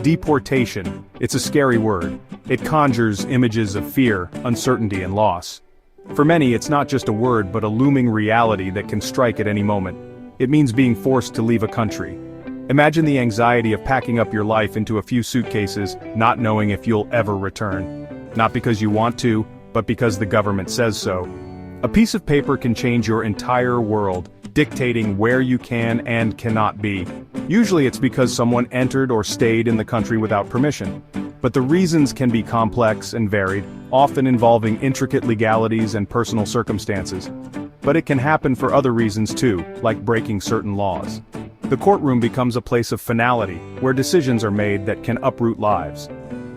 Deportation. It's a scary word. It conjures images of fear, uncertainty, and loss. For many, it's not just a word but a looming reality that can strike at any moment. It means being forced to leave a country. Imagine the anxiety of packing up your life into a few suitcases, not knowing if you'll ever return. Not because you want to, but because the government says so. A piece of paper can change your entire world, dictating where you can and cannot be. Usually it's because someone entered or stayed in the country without permission. But the reasons can be complex and varied, often involving intricate legalities and personal circumstances. But it can happen for other reasons too, like breaking certain laws. The courtroom becomes a place of finality, where decisions are made that can uproot lives.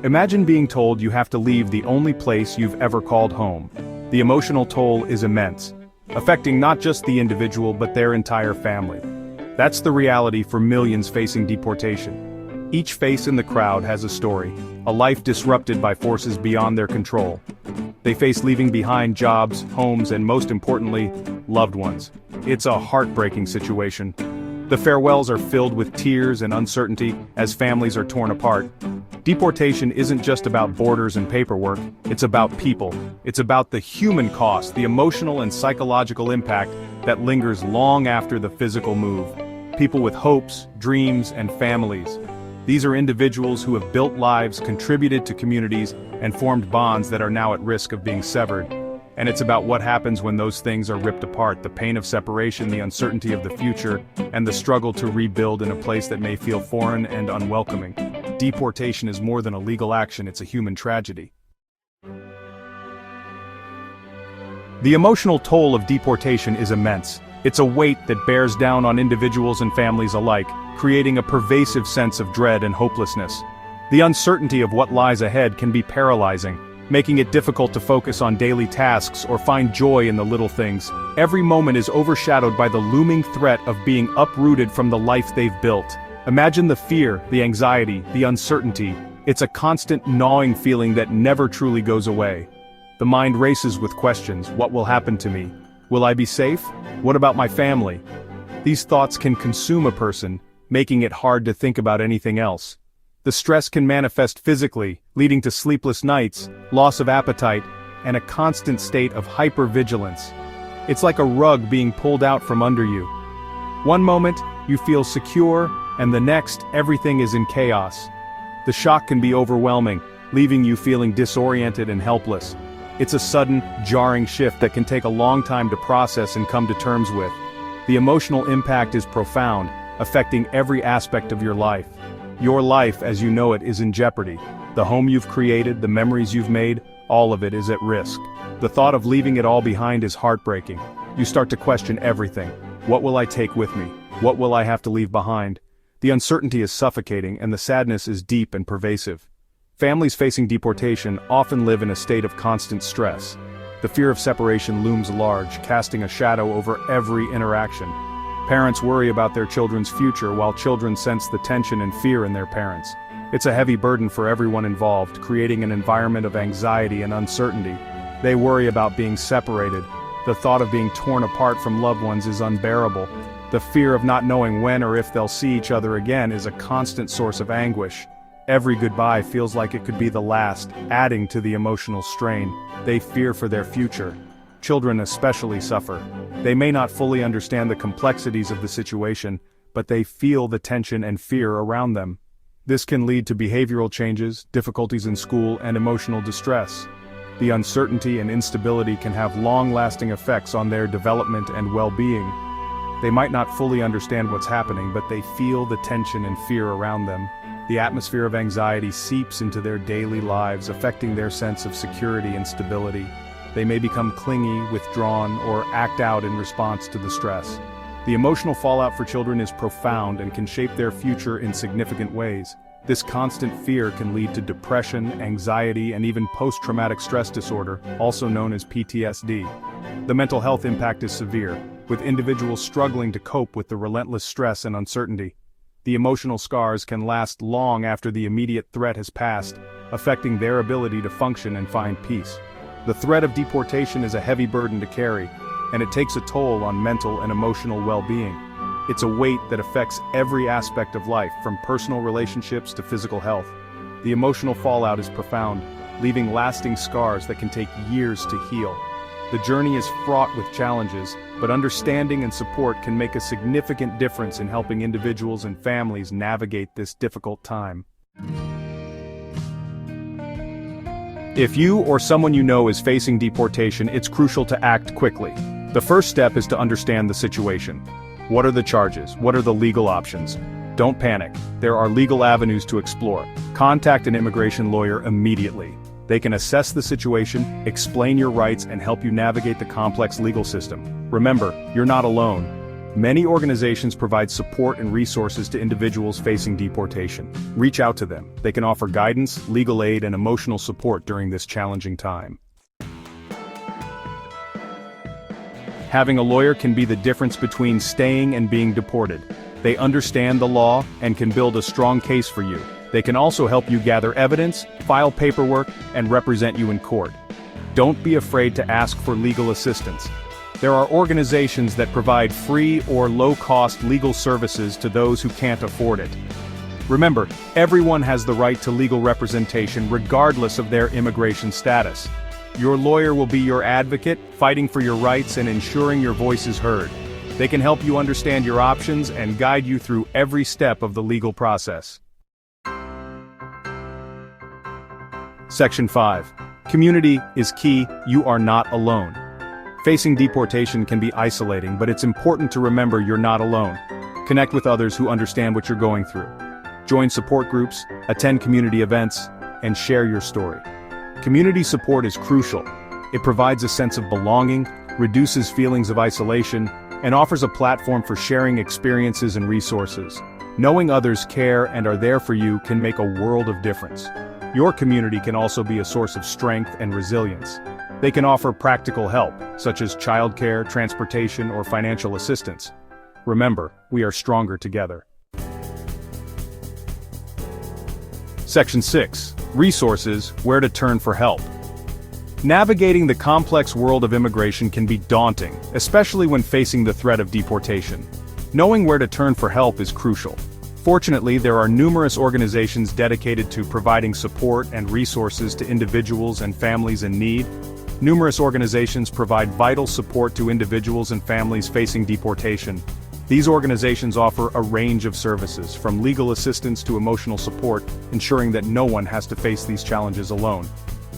Imagine being told you have to leave the only place you've ever called home. The emotional toll is immense, affecting not just the individual but their entire family. That's the reality for millions facing deportation. Each face in the crowd has a story, a life disrupted by forces beyond their control. They face leaving behind jobs, homes, and most importantly, loved ones. It's a heartbreaking situation. The farewells are filled with tears and uncertainty as families are torn apart. Deportation isn't just about borders and paperwork, it's about people. It's about the human cost, the emotional and psychological impact that lingers long after the physical move. People with hopes, dreams, and families. These are individuals who have built lives, contributed to communities, and formed bonds that are now at risk of being severed. And it's about what happens when those things are ripped apart, the pain of separation, the uncertainty of the future, and the struggle to rebuild in a place that may feel foreign and unwelcoming. Deportation is more than a legal action, it's a human tragedy. The emotional toll of deportation is immense. It's a weight that bears down on individuals and families alike, creating a pervasive sense of dread and hopelessness. The uncertainty of what lies ahead can be paralyzing, making it difficult to focus on daily tasks or find joy in the little things. Every moment is overshadowed by the looming threat of being uprooted from the life they've built. Imagine the fear, the anxiety, the uncertainty. It's a constant gnawing feeling that never truly goes away. The mind races with questions. What will happen to me? Will I be safe? What about my family? These thoughts can consume a person, making it hard to think about anything else. The stress can manifest physically, leading to sleepless nights, loss of appetite, and a constant state of hypervigilance. It's like a rug being pulled out from under you. One moment, you feel secure, and the next, everything is in chaos. The shock can be overwhelming, leaving you feeling disoriented and helpless. It's a sudden, jarring shift that can take a long time to process and come to terms with. The emotional impact is profound, affecting every aspect of your life. Your life as you know it is in jeopardy. The home you've created, the memories you've made, all of it is at risk. The thought of leaving it all behind is heartbreaking. You start to question everything. What will I take with me? What will I have to leave behind? The uncertainty is suffocating and the sadness is deep and pervasive. Families facing deportation often live in a state of constant stress. The fear of separation looms large, casting a shadow over every interaction. Parents worry about their children's future while children sense the tension and fear in their parents. It's a heavy burden for everyone involved, creating an environment of anxiety and uncertainty. They worry about being separated. The thought of being torn apart from loved ones is unbearable. The fear of not knowing when or if they'll see each other again is a constant source of anguish. Every goodbye feels like it could be the last, adding to the emotional strain. They fear for their future. Children especially suffer. They may not fully understand the complexities of the situation, but they feel the tension and fear around them. This can lead to behavioral changes, difficulties in school, and emotional distress. The uncertainty and instability can have long-lasting effects on their development and well-being. They might not fully understand what's happening, but they feel the tension and fear around them. The atmosphere of anxiety seeps into their daily lives, affecting their sense of security and stability. They may become clingy, withdrawn, or act out in response to the stress. The emotional fallout for children is profound and can shape their future in significant ways. This constant fear can lead to depression, anxiety, and even post-traumatic stress disorder, also known as PTSD. The mental health impact is severe, with individuals struggling to cope with the relentless stress and uncertainty. The emotional scars can last long after the immediate threat has passed, affecting their ability to function and find peace. The threat of deportation is a heavy burden to carry, and it takes a toll on mental and emotional well-being. It's a weight that affects every aspect of life, from personal relationships to physical health. The emotional fallout is profound, leaving lasting scars that can take years to heal. The journey is fraught with challenges, but understanding and support can make a significant difference in helping individuals and families navigate this difficult time. If you or someone you know is facing deportation, it's crucial to act quickly. The first step is to understand the situation. What are the charges? What are the legal options? Don't panic. There are legal avenues to explore. Contact an immigration lawyer immediately. They can assess the situation, explain your rights, and help you navigate the complex legal system. Remember, you're not alone. Many organizations provide support and resources to individuals facing deportation. Reach out to them. They can offer guidance, legal aid, and emotional support during this challenging time. Having a lawyer can be the difference between staying and being deported. They understand the law and can build a strong case for you. They can also help you gather evidence, file paperwork, and represent you in court. Don't be afraid to ask for legal assistance. There are organizations that provide free or low-cost legal services to those who can't afford it. Remember, everyone has the right to legal representation regardless of their immigration status. Your lawyer will be your advocate, fighting for your rights and ensuring your voice is heard. They can help you understand your options and guide you through every step of the legal process. Section 5. Community is key. You are not alone. Facing deportation can be isolating, but it's important to remember you're not alone. Connect with others who understand what you're going through. Join support groups, attend community events, and share your story. Community support is crucial. It provides a sense of belonging, reduces feelings of isolation, and offers a platform for sharing experiences and resources. Knowing others care and are there for you can make a world of difference. Your community can also be a source of strength and resilience. They can offer practical help, such as childcare, transportation, or financial assistance. Remember, we are stronger together. Section 6. Resources, where to turn for help. Navigating the complex world of immigration can be daunting, especially when facing the threat of deportation. Knowing where to turn for help is crucial. Fortunately, there are numerous organizations dedicated to providing support and resources to individuals and families in need. Numerous organizations provide vital support to individuals and families facing deportation. These organizations offer a range of services, from legal assistance to emotional support, ensuring that no one has to face these challenges alone.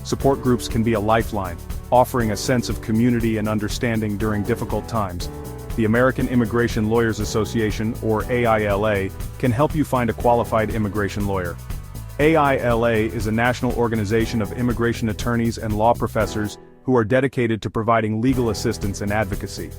Support groups can be a lifeline, offering a sense of community and understanding during difficult times. The American Immigration Lawyers Association, or AILA, can help you find a qualified immigration lawyer. AILA is a national organization of immigration attorneys and law professors who are dedicated to providing legal assistance and advocacy.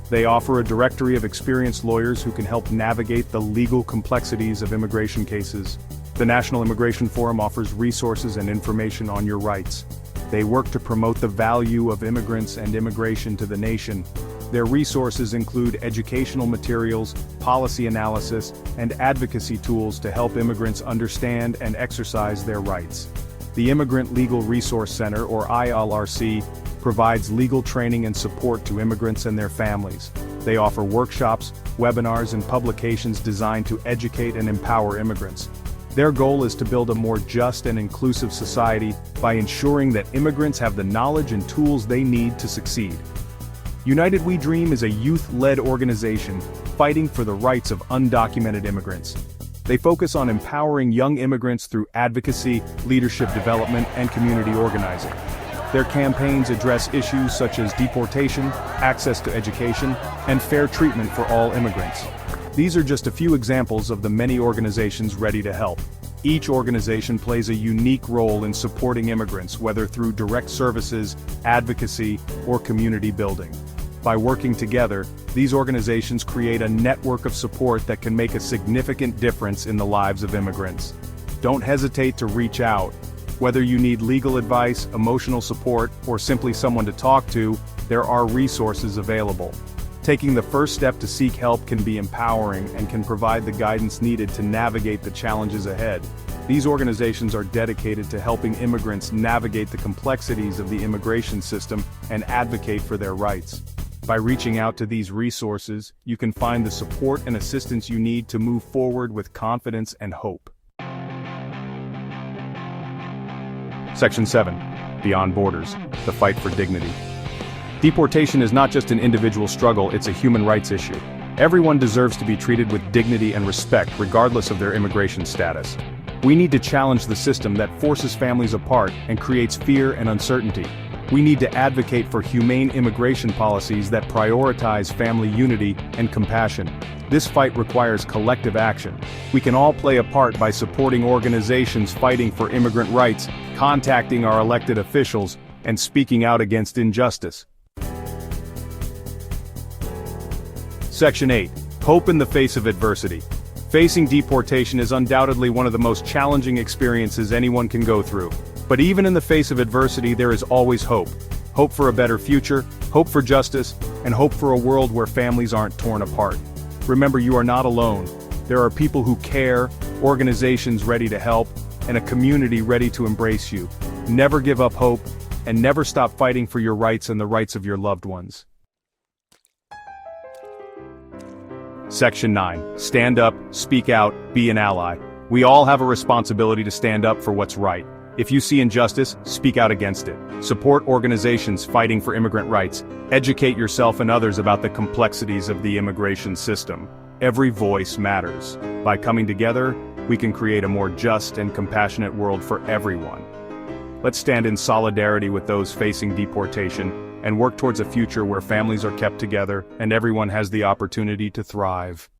They offer a directory of experienced lawyers who can help navigate the legal complexities of immigration cases. The National Immigration Forum offers resources and information on your rights. They work to promote the value of immigrants and immigration to the nation. Their resources include educational materials, policy analysis, and advocacy tools to help immigrants understand and exercise their rights. The Immigrant Legal Resource Center, or ILRC, provides legal training and support to immigrants and their families. They offer workshops, webinars, and publications designed to educate and empower immigrants. Their goal is to build a more just and inclusive society by ensuring that immigrants have the knowledge and tools they need to succeed. United We Dream is a youth-led organization fighting for the rights of undocumented immigrants. They focus on empowering young immigrants through advocacy, leadership development, and community organizing. Their campaigns address issues such as deportation, access to education, and fair treatment for all immigrants. These are just a few examples of the many organizations ready to help. Each organization plays a unique role in supporting immigrants, whether through direct services, advocacy, or community building. By working together, these organizations create a network of support that can make a significant difference in the lives of immigrants. Don't hesitate to reach out. Whether you need legal advice, emotional support, or simply someone to talk to, there are resources available. Taking the first step to seek help can be empowering and can provide the guidance needed to navigate the challenges ahead. These organizations are dedicated to helping immigrants navigate the complexities of the immigration system and advocate for their rights. By reaching out to these resources, you can find the support and assistance you need to move forward with confidence and hope. Section 7. Beyond Borders, the fight for dignity. Deportation is not just an individual struggle, it's a human rights issue. Everyone deserves to be treated with dignity and respect regardless of their immigration status. We need to challenge the system that forces families apart and creates fear and uncertainty. We need to advocate for humane immigration policies that prioritize family unity and compassion. This fight requires collective action. We can all play a part by supporting organizations fighting for immigrant rights, contacting our elected officials, and speaking out against injustice. Section 8. Hope in the face of adversity. Facing deportation is undoubtedly one of the most challenging experiences anyone can go through. But even in the face of adversity, there is always hope. Hope for a better future, hope for justice, and hope for a world where families aren't torn apart. Remember, you are not alone. There are people who care, organizations ready to help, and a community ready to embrace you. Never give up hope, and never stop fighting for your rights and the rights of your loved ones. Section 9. Stand up, speak out, be an ally. We all have a responsibility to stand up for what's right. If you see injustice, speak out against it. Support organizations fighting for immigrant rights. Educate yourself and others about the complexities of the immigration system. Every voice matters. By coming together, we can create a more just and compassionate world for everyone. Let's stand in solidarity with those facing deportation and work towards a future where families are kept together and everyone has the opportunity to thrive.